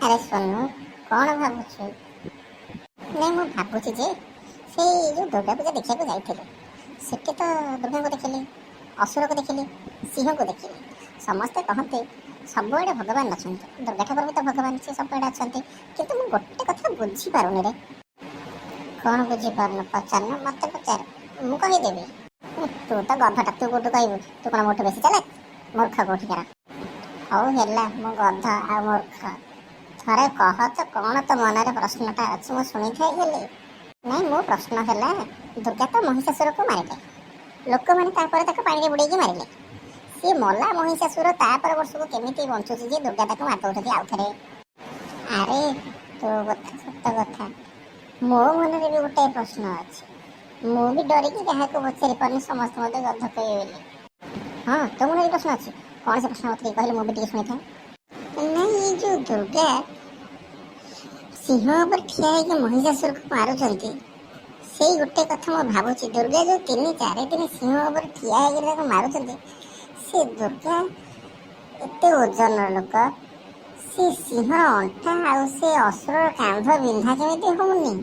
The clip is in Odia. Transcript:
ଆରେ ସୋନୁ, କ'ଣ ଭାବୁଛୁ? ନାଇଁ, ମୁଁ ଭାବୁଛି ଯେ ସେଇ ଯେଉଁ ଦୁର୍ଗା ପୂଜା ଦେଖିବାକୁ ଯାଇଥିଲି, ସେଠି ତ ଦୁର୍ଗାଙ୍କୁ ଦେଖିଲି, ଅସୁରକୁ ଦେଖିଲି, ସିଂହକୁ ଦେଖିଲି। ସମସ୍ତେ କହନ୍ତି ସବୁଆଡ଼େ ଭଗବାନ ଅଛନ୍ତି, ଦୁର୍ଗା ଠାକୁର ବି ତ ଭଗବାନ, ସେ ସବୁଆଡ଼େ ଅଛନ୍ତି। କିନ୍ତୁ ମୁଁ ଗୋଟେ କଥା ବୁଝିପାରୁନି ରେ। କ'ଣ ବୁଝିପାରୁନୁ? ପଚାରୁନ, ମୋତେ ପଚାର, ମୁଁ କହିଦେବି। ତୁ ତ ଗଧଟା, ତୁ କୋଉଠୁ କହିବୁ? ତୁ କ'ଣ ମୋଠୁ ବେଶୀ ଚାଲାକ? ମୂର୍ଖ କୋଉଠିକାର। ହଉ ହେଲା, ମୁଁ ଗଧ ଆଉ ମୂର୍ଖ। ଥରେ କହ ତ, କ'ଣ ତୋ ମନରେ ପ୍ରଶ୍ନଟା ଅଛି, ମୁଁ ଶୁଣିଥାଏ ହେଲେ। ନାଇଁ, ମୋ ପ୍ରଶ୍ନ ହେଲା, ଦୁର୍ଗା ତ ମହିଷାସୁରକୁ ମାରିଲେ, ଲୋକମାନେ ତାପରେ ତାକୁ ପାଣିରେ ବୁଡ଼େଇକି ମାରିଲେ। ସିଏ ମଲା ମହିଷାସୁର ତାପରେ ବର୍ଷକୁ କେମିତି ବଞ୍ଚୁଛି ଯେ ଦୁର୍ଗା ତାକୁ ମାରିଦେଉଛନ୍ତି ଆଉଥରେ? ଆରେ ତୋ କଥା ସତ କଥା, ମୋ ମନରେ ବି ଗୋଟେ ପ୍ରଶ୍ନ ଅଛି। ମୁଁ ବି ଡରିକି କାହାକୁ ପଚାରି ପାରୁନି, ସମସ୍ତେ ମୋତେ ଗଧ କହିବେ ବୋଲି। ହଁ, ତୋ ମନରେ ବି ପ୍ରଶ୍ନ ଅଛି? କ'ଣ ସେ ପ୍ରଶ୍ନ ମୋତେ ଟିକେ କହିଲେ ମୁଁ ବି ଟିକେ ଶୁଣିଥାଏ। ନାଇଁ, ଏଇ ଯେଉଁ ଦୁର୍ଗା ସିଂହ ଉପରେ ଠିଆ ହେଇକି ମହିଷାସୁରକୁ ମାରୁଛନ୍ତି, ସେଇ ଗୋଟେ କଥା ମୁଁ ଭାବୁଛି। ଦୁର୍ଗା ଯେଉଁ 3-4 ଦିନ ସିଂହ ଉପରେ ଠିଆ ହେଇକି ତାକୁ ମାରୁଛନ୍ତି, ସେ ଦୁର୍ଗା ଏତେ ଓଜନର ଲୋକ, ସେ ସିଂହର ଅଣ୍ଟା ଆଉ ସେ ଅସୁରର କାନ୍ଧ ବିନ୍ଧା କେମିତି ହଉନି?